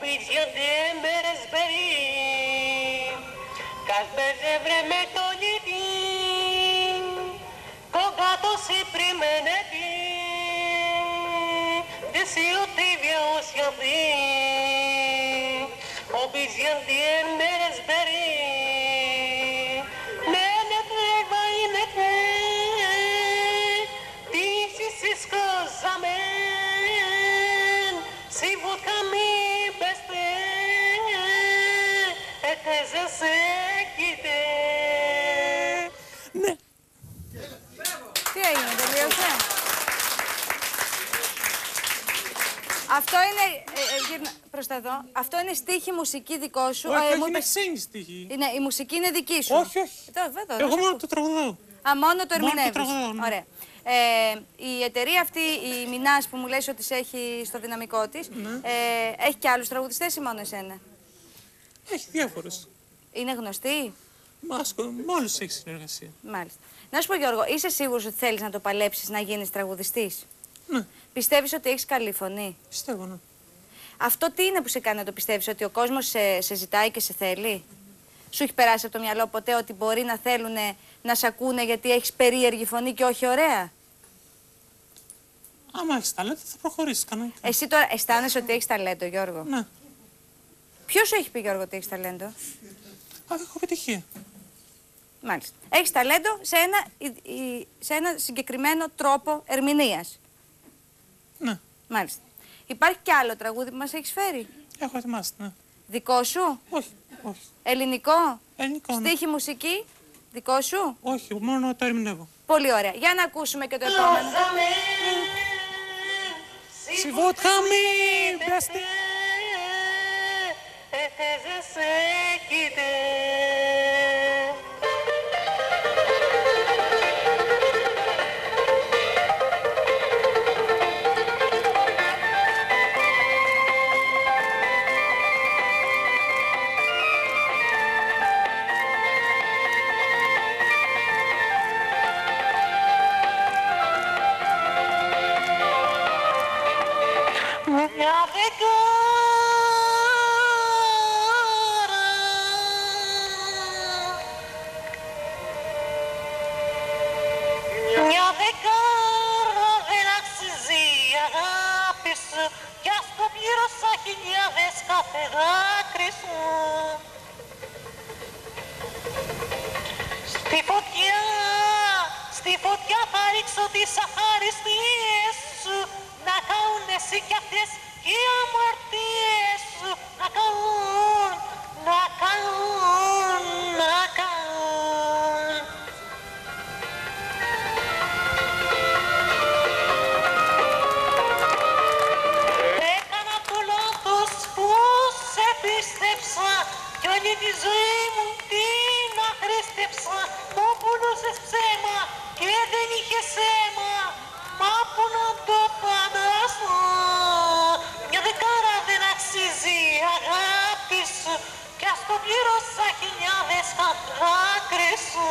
Obidiende meresberi, casbezevre metoliti, когато си при мене ти, да си отивя осяби, Obidiende meresberi, не трябва и не те, ти си сиска за мен, си водка ми без те, за всеките. Ναι. Τι έγινε, τελείωσε? Αυτό είναι, προς τα εδώ, αυτό είναι στίχη μουσική δικό σου. Όχι, όχι, είναι ξένη στίχη. Ναι, η μουσική είναι δική σου. Όχι, όχι. Εδώ, εγώ μόνο το τραγουδάω. Α, μόνο το ερμηνεύεις. Μόνο το τραγουδάω, ναι. Ωραία. Η εταιρεία αυτή, η Μινάς που μου λες ότι σε έχει στο δυναμικό της, ναι. Έχει και άλλους τραγουδιστές ή μόνο εσένα? Έχει διάφορες. Είναι γνωστή? Με όλους έχει συνεργασία. Μάλιστα. Να σου πω, Γιώργο, είσαι σίγουρος ότι θέλεις να το παλέψεις να γίνεις τραγουδιστής? Ναι. Πιστεύεις ότι έχεις καλή φωνή? Πιστεύω, ναι. Αυτό τι είναι που σε κάνει να το πιστεύεις, ότι ο κόσμος σε ζητάει και σε θέλει? Σου έχει περάσει από το μυαλό ποτέ ότι μπορεί να θέλουν να σε ακούνε γιατί έχεις περίεργη φωνή και όχι ωραία? Άμα έχεις ταλέντο θα προχωρήσεις κανονικά. Εσύ τώρα αισθάνεσαι ότι έχεις ταλέντο, Γιώργο? Ναι. Ποιος σου έχει πει, Γιώργο, ότι έχεις ταλέντο? Έχω επιτυχία. Μάλιστα. Έχεις ταλέντο σε ένα συγκεκριμένο τρόπο ερμηνείας. Ναι. Μάλιστα. Υπάρχει κι άλλο τραγούδι που μας έχεις φέρει? Έχω ετοιμάσει, ναι. Δικό σου? Όχι, όχι. Ελληνικό? Ελληνικό, ναι. Στίχη, μουσική? Δικό σου? Όχι, μόνο το ερμηνεύω. Πολύ ωραία. Για να ακούσουμε και το επόμενο. Si vodka mi beste. Μια δεκάρα δεν αξίζει η αγάπη σου κι ας το πλήρωσα χιλιάδες κάθε δάκρυ σου. Στη φωτιά θα ρίξω τις αχάριστιες σου να καούν εσύ κι αυτές οι αμαρτίες σου να καούν, να καούν, να καούν. Έκανα το λάθος που σε πίστεψα κι όλη τη ζωή μου την αχρήστεψα. Το πουλούσες ψέμα και δεν είχες αίμα, μα που να το φανταστώ. Μια δεκάρα δεν αξίζει η αγάπη σου κι ας το πλήρωσα χιλιάδες δάκρυ σου.